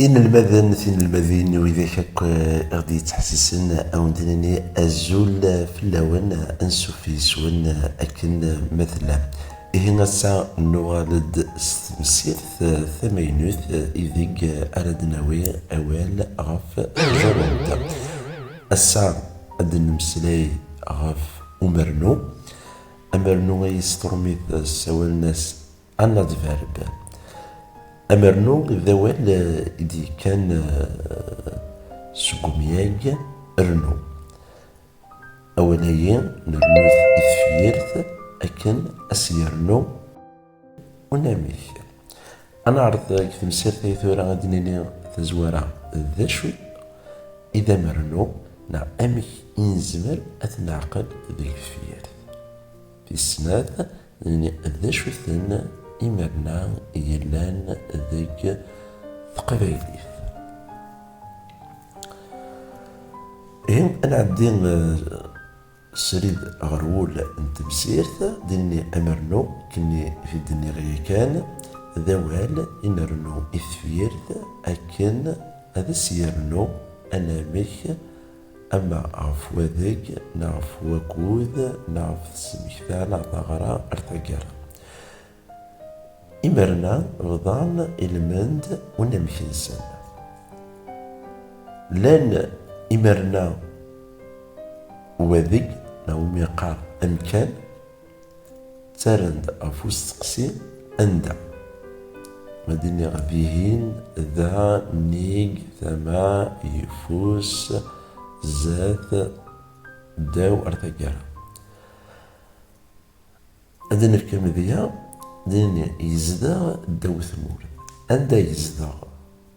إن المذن ثين المذين وإذا كاك غادي يتحسسن أو ندني أزول في اللون أنسو في سون أكن مثلا إيه نسا نوالد مسيرث ثمينوث إذيك أردناوي أوال غف زرونتا السا أدن مسلاي غف أمرنو يسترمي سوال ناس أنا دفارب أمرنو ذوال إدي كان سقومياج رنو أولايا نرنوث إثفيرث أكن أسيرنو وناميث أنا عرض كثم سيرثي ثورة غادي نيني تزوارا ذا شوي إذا مرنو نا أمك إنزمر أتنعقد ذي الفيرث في السنات ذا شوي ثن إمرنا يلان ذيك ثقبيليث إن أنا عندي سريد غرول نتمسيرث ديني أمرنو كني في الدنيا غير كان ذوال إنرنو إثفيرث أكن هذا سيرنو أنا ميك أما عفو ذيك نعفو كوذ نعرف سميثا نعطى غراء أرتقر إمرنا غضان المند ونمكنسن لان إمرنا وذيك نومي قار أمكان ترند أفوس تقسي أندا مدينة غبيهين ذا نيق ثما يفوس زاث داو أرتقر أدنى الكامذية ديني يزدا داو ثمور أندا يزدا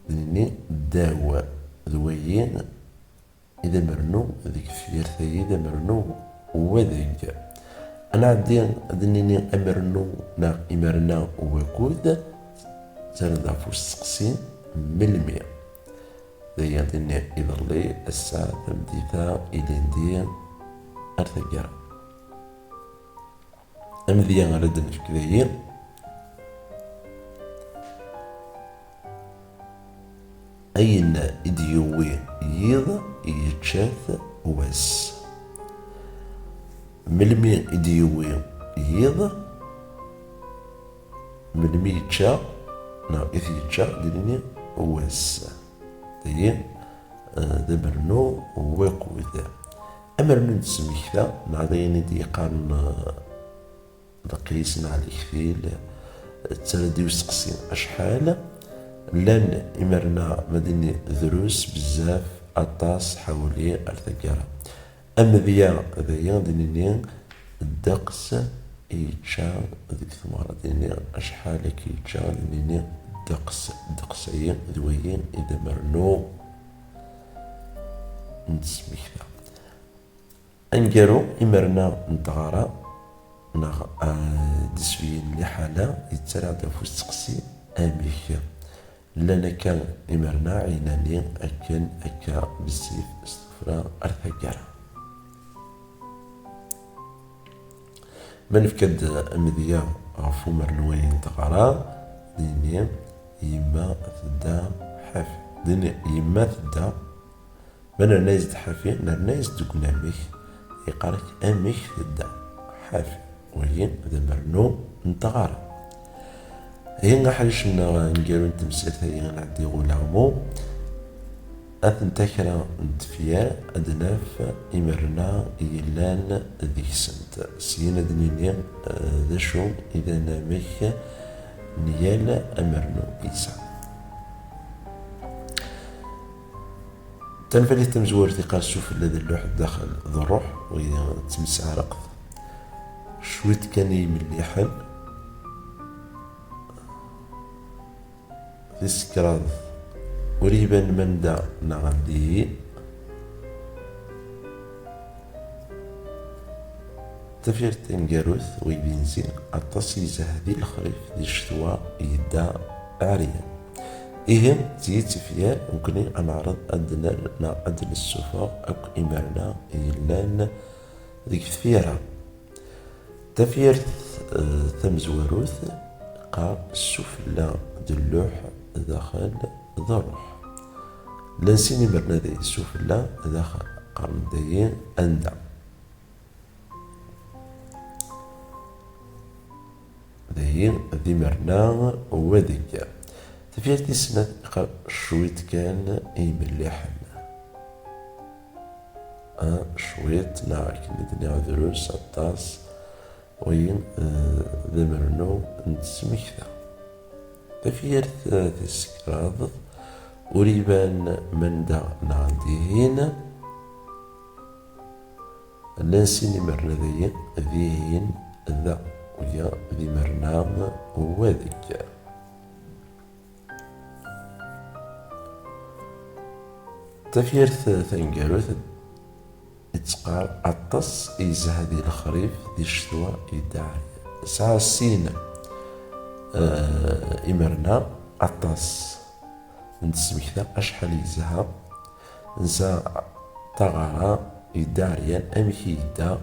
ديني داو ذويين إذا مرنو ذيك فيرثي إذا مرنو وذيك أنا عندي ديني أمرنو نا إمرنا وكود زرد فوس سقسين ملمية ذي ديني يظلي الساعة ثمديثا إلى نديا أرثقر أمذيا غرد نفكذيين أين إديوي يض يتشاث واس ملمي إديوي يض ملمي يتشا نا إذ يتشا ديني واس دي دبرنو وكوذا أمرنو نسميكذا نعطيني دي قان لقيسنا على الكفيل تردي وسقسين أشحال لان إمرنا مديني ذروس بزاف أطاس حولي أرتقارا أما ذيا دينيني الدقس يتشا ذيك ثمارة دينيني أشحال كي يتشا دينيني دقسين ذويين إذا مرنو نسميكذا أنجرو إمرنا نتغارا نغ دسوين لحالة يتسرع دافوس تقسي أميك لنا كان إمرنا عيناني أكن أكا بالسيف استفرا أرثقارا من فكد أمذيا غفو مرنوين تغارا ديني يما تدا حافي ديني يما تدا من الناس حافي نرناس دوكنا ميك يقارك أميك تدا حافي وهي ذا مرنو نتغارا هي نحرش نقالو نتمسيرت هي نعدي غولامو أثنتكرا نتفيا أدناف إمرنا إيلان ذيك سنت سينا دنيني ذا شو إذا ناميك نيال أمرنو إيسا تنفلي تمزور ثقال شوف الذي اللوح داخل ذو الروح وإذا تمسع رقض شويت كان يمليحن في السكراض وريبا من دا نغدي تفير تنقاروث ويبنزين عطاس يزهدي الخريف دي الشتوى يدا عريان إهم زيت فيها ممكن نعرض أدنى السفاق أو إمرنا إلان ذيك ثفيرة تفير ثمزوروث قال السفلى دلوح داخل ضروح لنسيني مرنا ذي السفلى داخل قرن ذي أندع ذي مرنا وذيك تفير تسنة شويت كان يملحن شويت كنا دنيا دروس الطاس وين ذي مرنو نتسمكتا تفير تسكراض وريبان من دا نعنديهين ننسيني مرنا ذيهين ذا ويا ذي مرنام وذيك تفير ثنقاروث اتقال عطس يزهدي الخريف دي الشتوى يدعي ساعة السين إمرنا عطس نتسمك ذا أشحال يزها نسا طغارا يدعريان أمكي يدا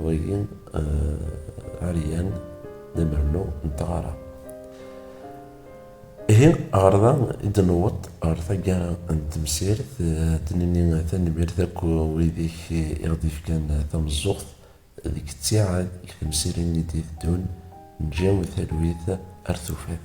وين عريان نمرنو نتغارا هي أغرضا إدنوط أغرضا كان تمسير تنيني تنمير ذاك ويديك يغضيف كان تمزوغ ذيك التساعة تمسير اللي دون نجاو ثلويث أرثوفات